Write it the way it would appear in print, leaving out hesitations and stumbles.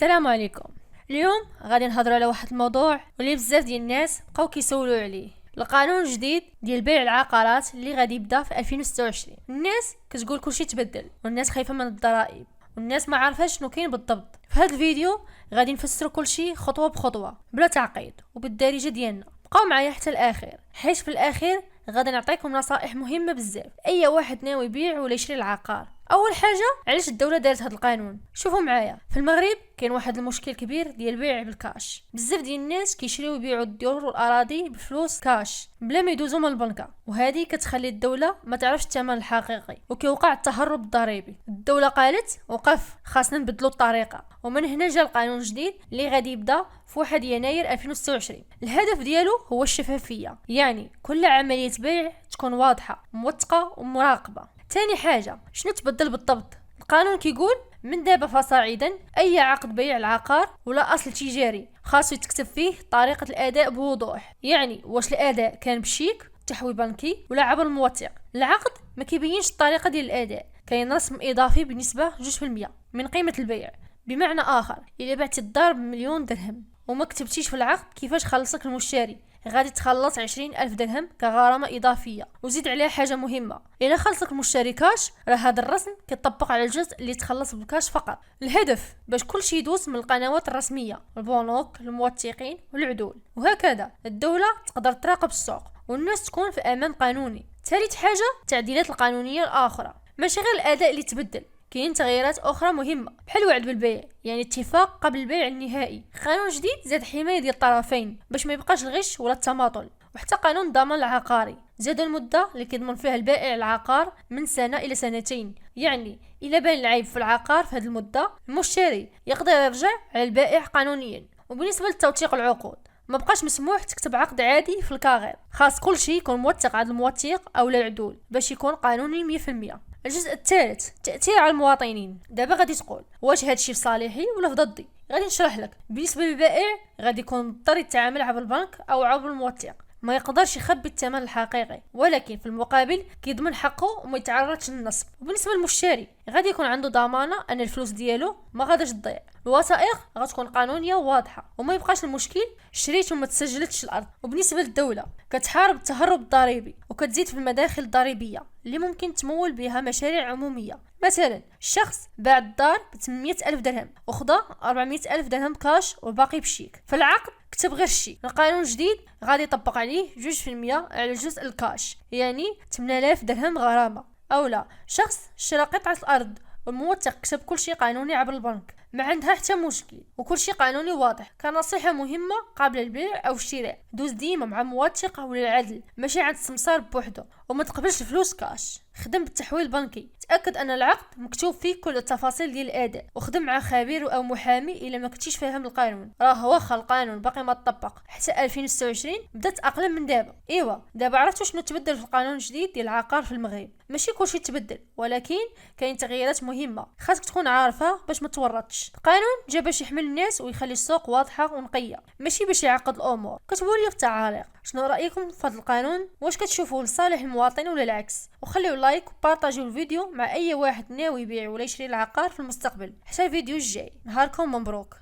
السلام عليكم. اليوم غادي نهضروا على واحد الموضوع واللي بزاف ديال الناس بقاو كيسولوا عليه، القانون الجديد ديال بيع العقارات اللي غادي يبدا في 2026. الناس كتقول كلشي تبدل والناس خايفه من الضرائب والناس ما عارفاش شنو كاين بالضبط. في هذا الفيديو غادي نفسروا كلشي خطوه بخطوه بلا تعقيد وبالدارجه ديالنا. بقاو معايا حتى الاخير حيت في الاخير غادي نعطيكم نصائح مهمه بزاف اي واحد ناوي يبيع ولا يشري العقار. اول حاجه، علاش الدوله دارت هذا القانون؟ شوفوا معايا، في المغرب كاين واحد المشكل كبير ديال البيع بالكاش. بزاف ديال الناس كيشريو ويبيعوا الديور والاراضي بفلوس كاش بلا ما يدوزوا من البنكه، وهذه كتخلي الدوله ما تعرفش الثمن الحقيقي وكيوقع التهرب الضريبي. الدوله قالت وقف، خاصنا نبدلوا الطريقه، ومن هنا جا القانون الجديد اللي غادي يبدا في 1 يناير 2026. الهدف ديالو هو الشفافيه، يعني كل عمليه بيع تكون واضحه موثقه ومراقبه. تاني حاجه، شنو تبدل بالضبط؟ القانون كيقول من دابا فصاعدا اي عقد بيع العقار ولا اصل تجاري خاصو يتكتب فيه طريقه الاداء بوضوح، يعني واش الاداء كان بشيك تحويل بنكي ولا عبر الموثق. العقد ما كيبينش الطريقه ديال الاداء، كاين رسم اضافي بنسبه 2% من قيمه البيع. بمعنى اخر، الا بعتي الدار ب1,000,000 درهم وما كتبتيش في العقد كيفاش خلصك المشتري، غادي تخلص 20,000 درهم كغرامة إضافية. وزيد عليها حاجة مهمة، إلا خلصك المشتري كاش راه هذا الرسم كيطبق على الجزء اللي تخلص بالكاش فقط. الهدف باش كل شيء يدوز من القنوات الرسمية، البنوك، الموثقين والعدول، وهكذا الدولة تقدر تراقب السوق والناس تكون في أمان قانوني. ثالث حاجة، التعديلات القانونية الآخرى. ماشي غير الأداء اللي تبدل، كاين تغييرات اخرى مهمه بحال وعد بالبيع، يعني اتفاق قبل البيع النهائي. قانون جديد زاد حمايه ديال الطرفين باش ما يبقاش الغش ولا التماطل. وحتى قانون الضمان العقاري زاد المده اللي كيضمن فيها البائع العقار من سنه الى سنتين، يعني الا بان العيب في العقار في هذه المده المشتري يقدر يرجع على البائع قانونيا. وبالنسبه لتوثيق العقود، ما بقاش مسموح تكتب عقد عادي في الكاغير، خاص كل شيء يكون موثق عند الموثق او العدول باش يكون قانوني 100%. الجزء الثالث، تأثير على المواطنين. دابا غادي تقول واش هادشي في صالحي ولا في ضدي؟ غادي نشرح لك. بالنسبه للبائع غادي يكون مضطر يتعامل عبر البنك او عبر الموثق، ما يقدرش يخبي الثمن الحقيقي، ولكن في المقابل كيضمن حقه وما يتعرضش للنصب. وبالنسبه للمشتري غادي يكون عنده ضمانه ان الفلوس ديالو ما غاداش تضيع. الوثائق غتكون قانونيه وواضحه وما يبقاش المشكل شريت وما تسجلتش الارض. وبالنسبه للدوله كتحارب التهرب الضريبي وكتزيد في المداخل الضريبيه اللي ممكن تمول بها مشاريع عموميه. مثلا الشخص باع الدار ب800,000 درهم وخدا 400,000 درهم كاش والباقي بشيك. في العقد كتب غير الشيك. القانون الجديد غادي يطبق عليه 2% على الجزء الكاش، يعني 8,000 درهم غرامه. او لا، شخص شرى قطعه الارض والموثق كتب كل شيء قانوني عبر البنك، ما عندها حتى مشكل وكل شيء قانوني واضح. كنصيحه مهمه قبل البيع او الشراء، دوز ديما مع موثق او العدل ماشي عند السمسار بوحده، وما تقبلش الفلوس كاش. خدم بالتحويل البنكي، تاكد ان العقد مكتوب فيه كل التفاصيل ديال الاداء، وخدم مع خبير او محامي الا ما كنتيش فاهم القانون. راه واخا القانون باقي ما تطبق حتى 2026، بدا تاقلم من دابا. ايوا دابا عرفتوا شنو تبدل في القانون الجديد ديال العقار في المغرب. ماشي كلشي تبدل، ولكن كاين تغييرات مهمه خاصك تكون عارفها باش ما تورطش. القانون جا باش يحمل الناس ويخلي السوق واضحه ونقيه، ماشي باش يعقد الامور. كتبوا لي في التعاليق شنو رايكم في هذا القانون، واش كتشوفوه لصالح المواطن ولا العكس؟ وخليو لايك وبارطاجيو الفيديو مع اي واحد ناوي يبيع ولا يشري العقار في المستقبل. حتى الفيديو الجاي، نهاركم مبروك.